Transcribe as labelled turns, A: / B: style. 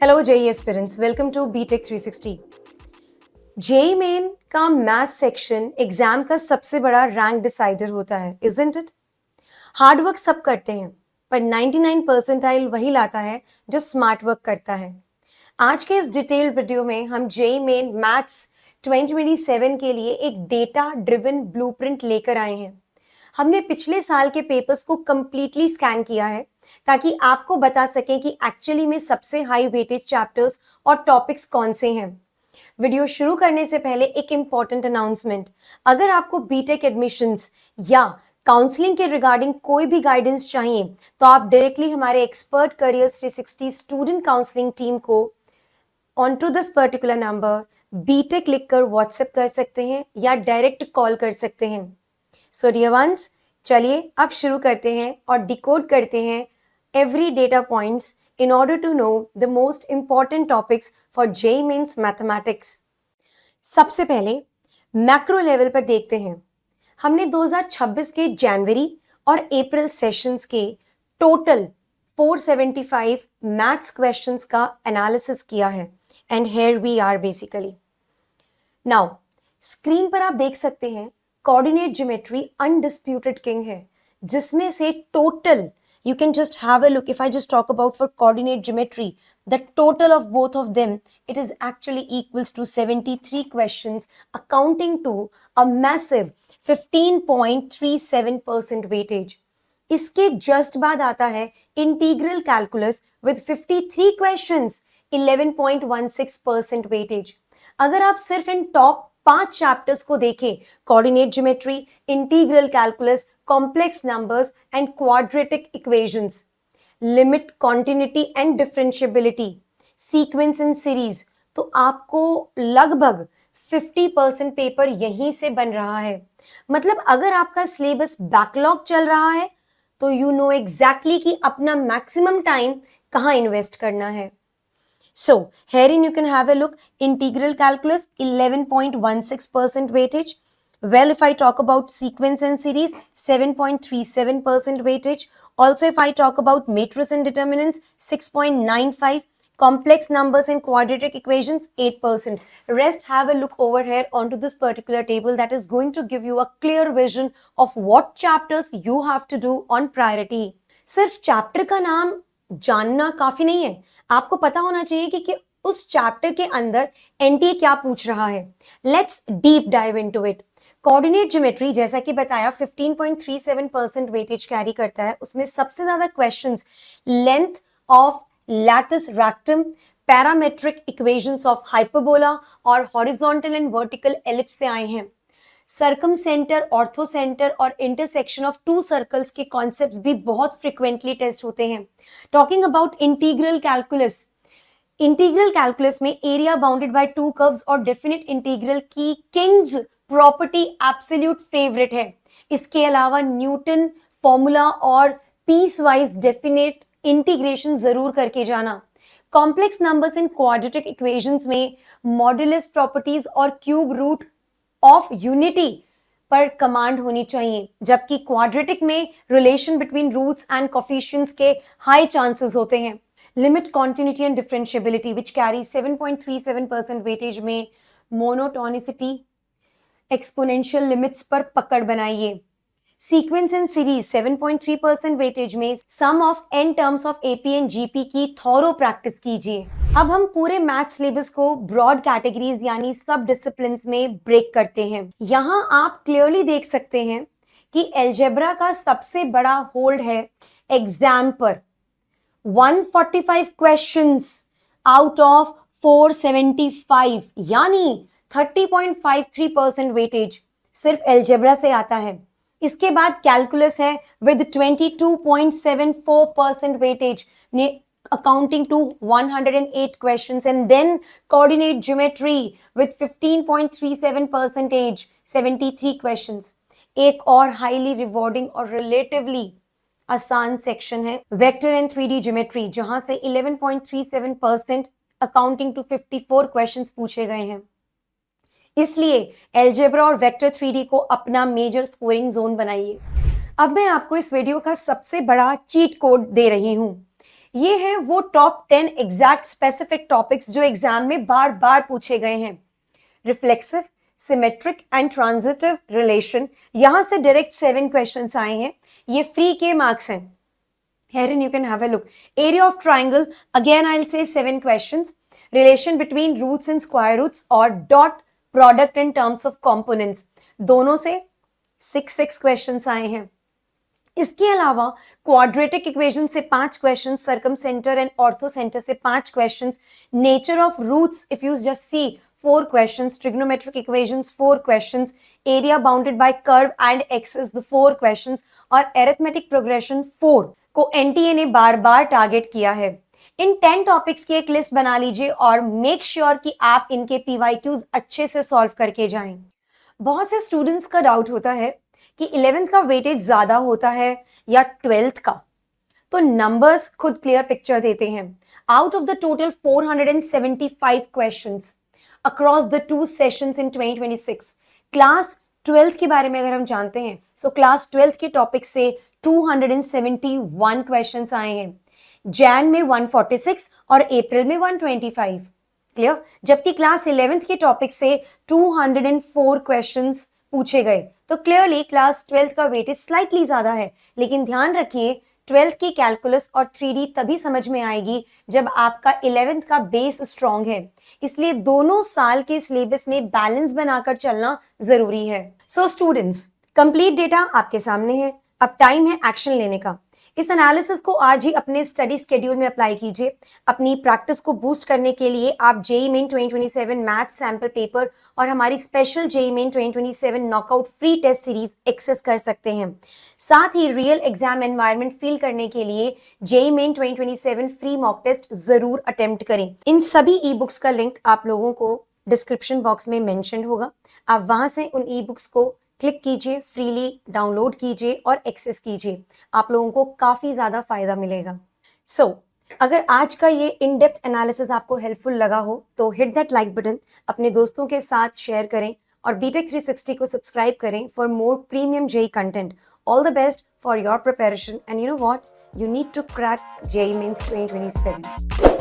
A: Hello JEE aspirants, welcome to BTech 360। JEE main का maths section exam का सबसे बड़ा रैंक डिसाइडर होता है, इजंट इट? हार्ड वर्क सब करते हैं, पर 99 परसेंटाइल वही लाता है जो स्मार्ट वर्क करता है। आज के इस डिटेल्ड वीडियो में हम जेई मेन मैथ्स 2027 के लिए एक डेटा ड्रिवन ब्लूप्रिंट लेकर आए हैं। हमने पिछले साल के पेपर्स को कंप्लीटली स्कैन किया है ताकि आपको बता सकें कि एक्चुअली में सबसे हाई वेटेज चैप्टर्स और टॉपिक्स कौन से हैं। वीडियो शुरू करने से पहले एक इंपॉर्टेंट अनाउंसमेंट। अगर आपको बीटेक एडमिशंस या काउंसलिंग के रिगार्डिंग कोई भी गाइडेंस चाहिए तो आप डायरेक्टली हमारे expert careers 360 student counselling team को on to this particular number BTech लिखकर व्हाट्सएप कर सकते हैं या डायरेक्ट कॉल कर सकते हैं। सो डियर वंस, चलिए अब शुरू करते हैं और डिकोड करते हैं every data points in order to know the most important topics for JEE Mains Mathematics। सबसे पहले मैक्रो लेवल पर देखते हैं। हमने 2026 के जनवरी और अप्रैल सेशंस के टोटल 475 मैथ्स क्वेश्चंस का एनालिसिस किया है and here we are basically. Now screen पर आप देख सकते हैं कोऑर्डिनेट ज्योमेट्री अनडिस्प्यूटेड किंग है, जिसमें से total you can just have a look. If I just talk about for coordinate geometry, the total of both of them, it is actually equals to 73 questions, accounting to a massive 15.37% weightage. इसके just बाद आता है integral calculus with 53 questions, 11.16% weightage. अगर आप सिर्फ इन top 5 chapters को देखें, coordinate geometry, integral calculus, complex numbers and quadratic equations, limit, continuity and differentiability, sequence and series, तो आपको लगभग 50% पेपर यहीं से बन रहा है। मतलब अगर आपका सिलेबस बैकलॉग चल रहा है तो यू नो एग्जैक्टली कि अपना मैक्सिमम टाइम कहाँ इन्वेस्ट करना है। So herein you can have a look. Integral calculus 11.16% weightage. Well, if I talk about sequence and series, 7.37% weightage. Also, if I talk about matrix and determinants, 6.95. Complex numbers and quadratic equations, 8%. Rest, have a look over here onto this particular table that is going to give you a clear vision of what chapters you have to do on priority. सिर्फ chapter का नाम जानना काफी नहीं है, आपको पता होना चाहिए कि उस चैप्टर के अंदर एनटीए क्या पूछ रहा है। Let's deep dive into it. Coordinate geometry जैसा कि बताया 15.37% वेटेज कैरी करता है। उसमें सबसे ज्यादा questions length of latus rectum, parametric equations of hyperbola और हॉरिजॉन्टल एंड वर्टिकल एलिप्स से आए हैं। सर्कम सेंटर, ऑर्थो सेंटर और इंटरसेक्शन ऑफ टू सर्कल्स के कॉन्सेप्ट्स भी बहुत फ्रिक्वेंटली टेस्ट होते हैं। Talking about integral calculus, integral calculus में area bounded by two curves और डेफिनेट इंटीग्रल की किंग्स प्रॉपर्टी एब्सोल्यूट फेवरेट है। इसके अलावा न्यूटन फॉर्मूला और पीस वाइज डेफिनेट इंटीग्रेशन जरूर करके जाना। Complex numbers in quadratic equations में मॉडुलस प्रॉपर्टीज और क्यूब रूट ऑफ यूनिटी पर कमांड होनी चाहिए, जबकि क्वाड्रेटिक में relation between roots and coefficients के हाई चांसेस होते हैं। Limit, continuity and differentiability which carry 7.37% weightage में मोनोटोनिसिटी, एक्सपोनेंशियल लिमिट्स पर पकड़ बनाइए। सीक्वेंस एंड सीरीज 7.3% वेटेज में sum of N terms of AP and GP की थॉरो प्रैक्टिस कीजिए। अब हम पूरे मैथ सिलेबस को ब्रॉड कैटेगरीज यानी सब डिसिप्लिन में ब्रेक करते हैं। यहाँ आप क्लियरली देख सकते हैं कि एल्जेब्रा का सबसे बड़ा होल्ड है एग्जाम पर। 145 क्वेश्चंस आउट ऑफ 475 यानी 30.53% वेटेज सिर्फ एल्जेब्रा से आता है। इसके बाद कैलकुलस है विद 22.74% वेटेज ने accounting to 108 questions, and then coordinate geometry with 15.37%, 73 questions. एक और highly rewarding और relatively आसान सेक्शन है वेक्टर एंड 3D ज्योमेट्री, जहां से 11.37% अकाउंटिंग टू 54 क्वेश्चंस पूछे गए हैं। इसलिए एल्जेब्रा और वेक्टर 3D को अपना मेजर स्कोरिंग जोन बनाइए। अब मैं आपको इस वीडियो का सबसे बड़ा चीट कोड दे रही हूं। ये हैं वो टॉप 10 एग्जैक्ट स्पेसिफिक टॉपिक्स जो एग्जाम में बार बार पूछे गए हैं। Reflexive, symmetric and transitive relation, यहां से डायरेक्ट 7 क्वेश्चंस आए हैं। ये फ्री के मार्क्स हैं। Herein you can have a look. Area of triangle, again I'll say 7 questions. Relation between roots and square roots or dot product in terms of components, दोनों से 6 questions आए हैं। इसके अलावा क्वाड्रेटिक इक्वेशन से 5 question, circumcentre and orthocentre से 5 question, nature of roots if you just see 4 questions, trigonometric equations 4 questions, area bounded by curve and axis the 4 questions और arithmetic progression 4 को NTA ने बार बार target किया है। इन 10 topics की एक list बना लीजिए और मेक श्योर कि आप इनके पीवाईक्यूज अच्छे से सॉल्व करके जाएं। बहुत से स्टूडेंट्स का डाउट होता है कि 11th का वेटेज ज्यादा होता है या 12th का, तो नंबर्स खुद क्लियर पिक्चर देते हैं। Out of the total 475 questions across the 2 sessions in 2026, class 12th के बारे में अगर हम जानते हैं, सो क्लास 12th के टॉपिक से 271 क्वेश्चंस आए हैं। जैन में 146 और अप्रैल में 125, क्लियर। जबकि क्लास 11th के टॉपिक से 204 क्वेश्चंस पूछे गए, तो क्लियरली क्लास 12th का वेटेज स्लाइटली ज्यादा है। लेकिन ध्यान रखिए 12th की कैलकुलस और 3D तभी समझ में आएगी जब आपका 11th का बेस स्ट्रॉन्ग है। इसलिए दोनों साल के सिलेबस में बैलेंस बनाकर चलना जरूरी है। सो स्टूडेंट्स, कंप्लीट डेटा आपके सामने है, अब टाइम है एक्शन लेने का। इस एनालिसिस को आज ही अपने स्टडी स्केड्यूल में अप्लाई कीजिए। अपनी प्रैक्टिस को बूस्ट करने के लिए आप JEE main 2027 math sample paper और हमारी special JEE main 2027 knockout free test series access कर सकते हैं। साथ ही रियल एग्जाम एनवायरनमेंट फील करने के लिए JEE main 2027 free mock test जरूर अटेम्प्ट करें। इन सभी ई बुक्स का लिंक आप लोगों को डिस्क्रिप्शन बॉक्स में मेंशन होगा। आप वहां से उन ई बुक्स को क्लिक कीजिए, फ्रीली डाउनलोड कीजिए और एक्सेस कीजिए। आप लोगों को काफी ज्यादा फायदा मिलेगा। सो अगर आज का ये इन डेप्थ एनालिसिस आपको हेल्पफुल लगा हो तो हिट दैट लाइक बटन, अपने दोस्तों के साथ शेयर करें और बीटेक 360 को सब्सक्राइब करें for more premium JEE content. All the best for your preparation and you know what, you need to crack JEE Mains 2027.